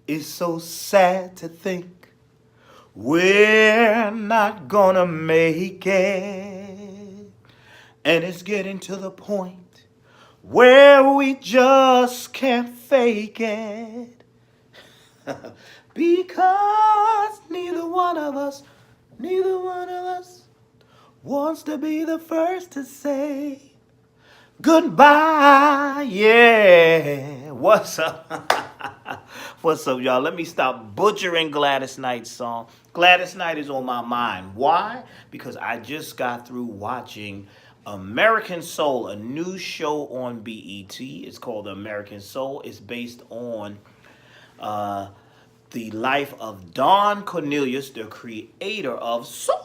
It's so sad to think we're not gonna make it. And it's getting to the point where we just can't fake it. Because neither one of us wants to be the first to say goodbye. Yeah. What's up? What's up, y'all? Let me stop butchering Gladys Knight's song. Gladys Knight is on my mind. Why? Because I just got through watching American Soul, a new show on BET. It's called American Soul. It's based on uh, the life of Don Cornelius, the creator of Soul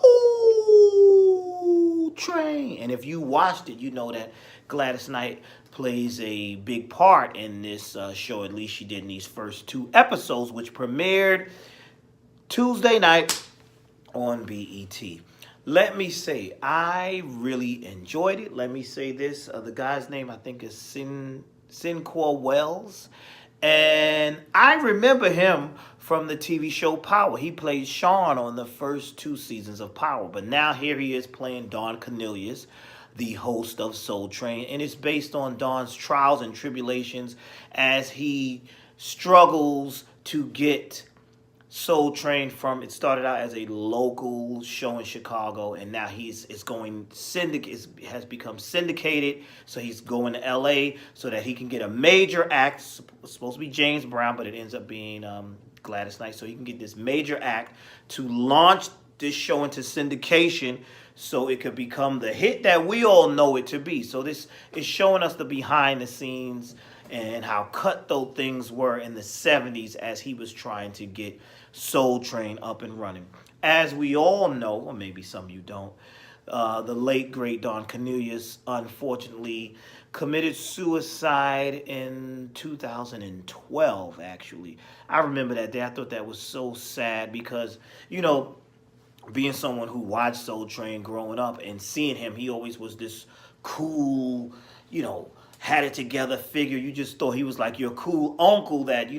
Train. And if you watched it, you know that Gladys Knight plays a big part in this show. At least she did in these first two episodes, which premiered Tuesday night on BET. Let me say, I really enjoyed it. Let me say this: the guy's name I think is Sinqua Wells, and I remember him from the TV show Power. He played Sean on the first two seasons of Power, but now here he is playing Don Cornelius, the host of Soul Train, and it's based on Don's trials and tribulations as he struggles to get Soul Train from it started out as a local show in Chicago, and now it's going syndicate has become syndicated. So he's going to L.A. so that he can get a major act. It's supposed to be James Brown, but it ends up being Gladys Knight. So he can get this major act to launch this show into syndication, so it could become the hit that we all know it to be. So this is showing us the behind the scenes and how cutthroat things were in the 70s as he was trying to get Soul Train up and running. As we all know, or maybe some of you don't, the late great Don Cornelius unfortunately committed suicide in 2012. Actually, I remember that day. I thought that was so sad because, you know, being someone who watched Soul Train growing up and seeing him, he always was this cool, had it together figure. You just thought he was like your cool uncle that, you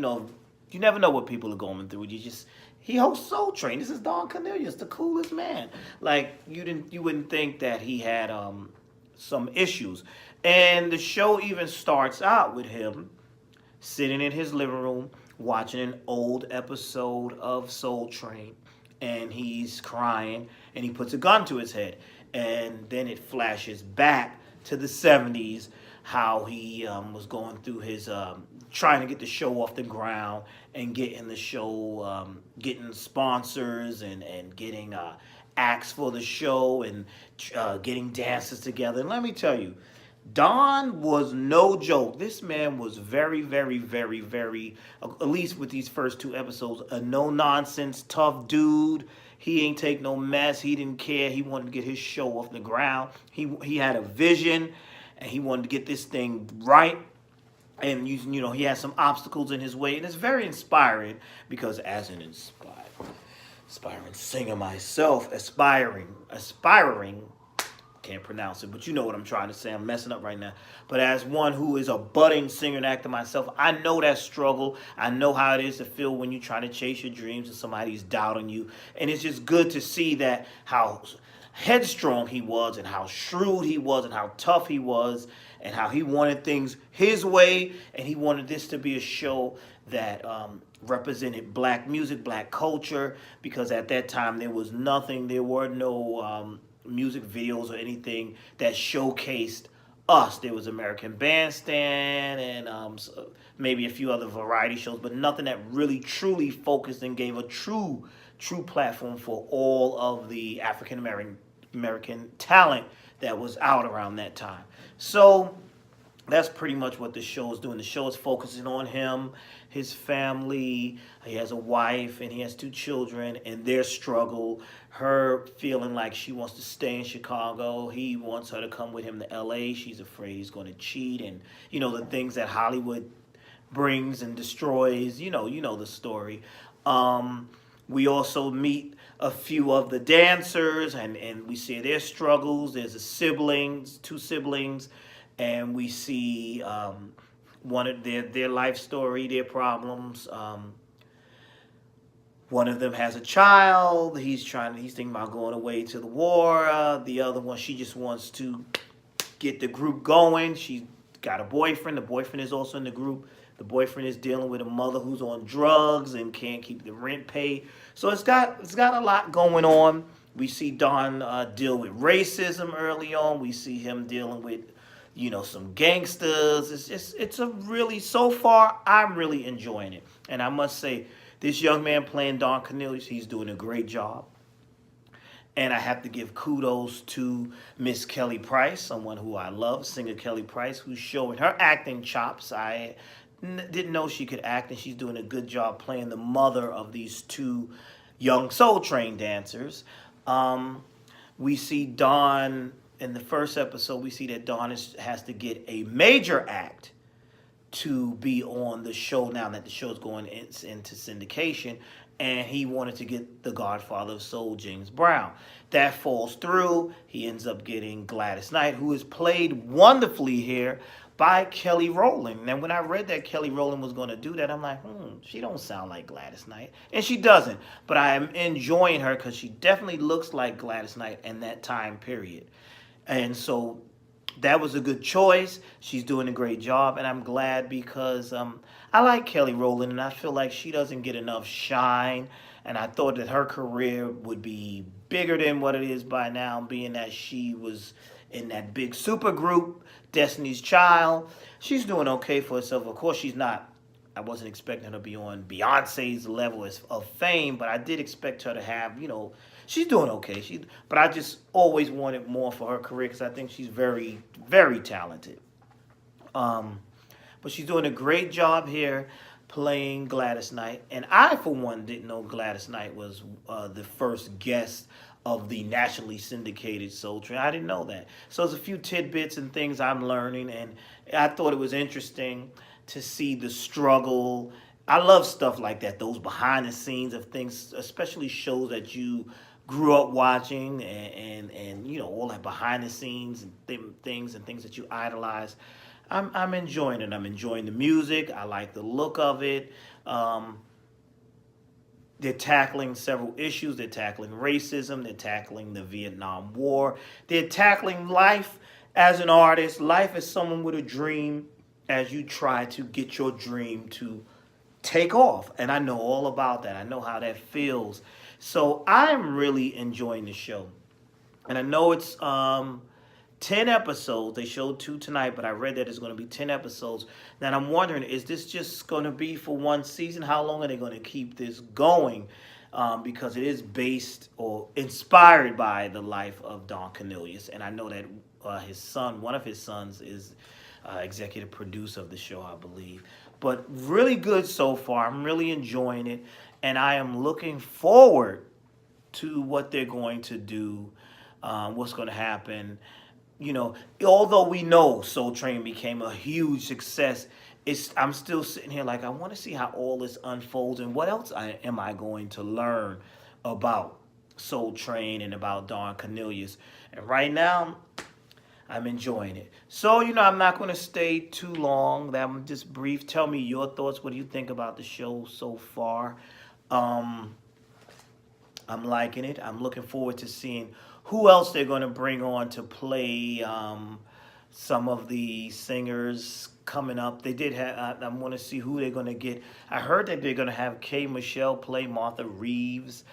never know what people are going through. He hosts Soul Train. This is Don Cornelius, the coolest man. Like you wouldn't think that he had some issues. And the show even starts out with him sitting in his living room watching an old episode of Soul Train, and he's crying and he puts a gun to his head, and then it flashes back to the 70s, how he was going through his trying to get the show off the ground and getting the show getting sponsors and getting acts for the show and getting dancers together. And let me tell you, Don was no joke. This man was very, very, very, very, at least with these first two episodes, a no nonsense, tough dude. He ain't take no mess. He didn't care. He wanted to get his show off the ground. He had a vision, and he wanted to get this thing right. And he has some obstacles in his way, and it's very inspiring because as an aspiring singer myself, aspiring can't pronounce it, but you know what I'm trying to say. I'm messing up right now. But as one who is a budding singer and actor myself, I know that struggle. I know how it is to feel when you're trying to chase your dreams and somebody's doubting you. And it's just good to see that how headstrong he was and how shrewd he was and how tough he was and how he wanted things his way, and he wanted this to be a show that represented black music, black culture, because at that time there was nothing, there were no music videos or anything that showcased us. There was American Bandstand and maybe a few other variety shows, but nothing that really truly focused and gave a true platform for all of the African American talent that was out around that time. So that's pretty much what the show is doing. The show is focusing on him, his family. He has a wife and he has two children and their struggle. Her feeling like she wants to stay in Chicago. He wants her to come with him to LA. She's afraid he's going to cheat, and the things that Hollywood brings and destroys. You know the story. We also meet a few of the dancers, and we see their struggles. There's two siblings, and we see one of their life story, their problems. One of them has a child. He's thinking about going away to the war. The other one, she just wants to get the group going. She's got a boyfriend. The boyfriend is also in the group. The boyfriend is dealing with a mother who's on drugs and can't keep the rent paid. So it's got a lot going on. We see Don deal with racism early on. We see him dealing with, some gangsters. It's a really, so far I'm really enjoying it. And I must say, this young man playing Don Cornelius, he's doing a great job. And I have to give kudos to Miss Kelly Price, someone who I love, singer Kelly Price, who's showing her acting chops. I didn't know she could act, and she's doing a good job playing the mother of these two young Soul Train dancers. We see Dawn in the first episode. We see that Dawn has to get a major act to be on the show now that the show's going into syndication, and he wanted to get the Godfather of Soul, James Brown. That falls through. He ends up getting Gladys Knight, who is played wonderfully here by Kelly Rowland. And when I read that Kelly Rowland was going to do that, I'm like, she don't sound like Gladys Knight. And she doesn't. But I am enjoying her because she definitely looks like Gladys Knight in that time period. And so that was a good choice. She's doing a great job, and I'm glad because I like Kelly Rowland, and I feel like she doesn't get enough shine. And I thought that her career would be bigger than what it is by now, being that she was in that big super group, Destiny's Child. She's doing okay for herself. Of course, she's not. I wasn't expecting her to be on Beyonce's level of fame, but I did expect her to have, she's doing okay. But I just always wanted more for her career because I think she's very, very talented. But she's doing a great job here playing Gladys Knight. And I, for one, didn't know Gladys Knight was the first guest of the nationally syndicated Soul Train. I didn't know that. So there's a few tidbits and things I'm learning, and I thought it was interesting to see the struggle. I love stuff like that, those behind the scenes of things, especially shows that you grew up watching, and all that behind the scenes and things that you idolize. I'm enjoying it. I'm enjoying the music. I like the look of it. They're tackling several issues. They're tackling racism. They're tackling the Vietnam War. They're tackling life as an artist, life as someone with a dream, as you try to get your dream to take off. And I know all about that. I know how that feels. So I'm really enjoying the show. And I know it's 10 episodes. They showed 2 tonight, but I read that it's going to be 10 episodes. Now I'm wondering, is this just going to be for one season? How long are they going to keep this going? Because it is based or inspired by the life of Don Cornelius. And I know that his son, one of his sons, is executive producer of the show, I believe. But really good so far. I'm really enjoying it. And I am looking forward to what they're going to do, what's going to happen. Although we know Soul Train became a huge success, I'm still sitting here like I want to see how all this unfolds and what else am I going to learn about Soul Train and about Don Cornelius. And right now, I'm enjoying it. So, I'm not going to stay too long. I'm just brief. Tell me your thoughts. What do you think about the show so far? I'm liking it. I'm looking forward to seeing who else they're going to bring on to play some of the singers coming up. They did have, I want to see who they're going to get. I heard that they're going to have Kay Michelle play Martha Reeves.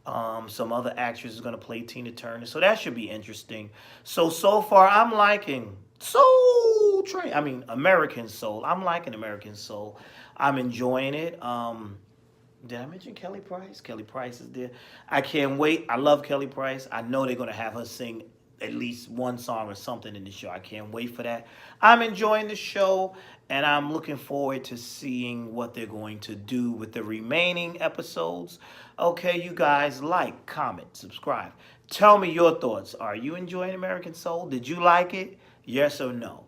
Some other actress is going to play Tina Turner. So that should be interesting. So far, I'm liking Soul Train. American Soul. I'm liking American Soul. I'm enjoying it. Did I mention Kelly Price? Kelly Price is there. I can't wait. I love Kelly Price. I know they're going to have her sing at least one song or something in the show. I can't wait for that. I'm enjoying the show, and I'm looking forward to seeing what they're going to do with the remaining episodes. Okay, you guys, like, comment, subscribe. Tell me your thoughts. Are you enjoying American Soul? Did you like it? Yes or no?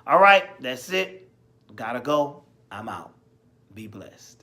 All right, that's it. Gotta go. I'm out. Be blessed.